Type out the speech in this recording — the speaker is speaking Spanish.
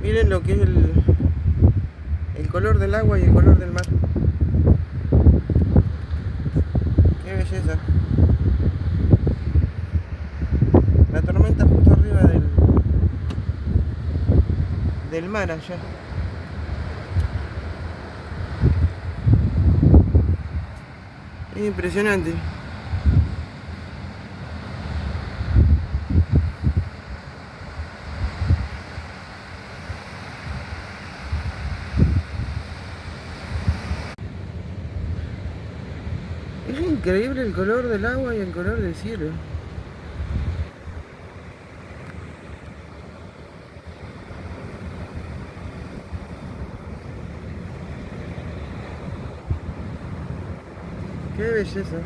Miren lo que es el color del agua y el color del mar. Qué belleza. La tormenta justo arriba del mar allá. Es impresionante. Es increíble el color del agua y el color del cielo. Qué belleza.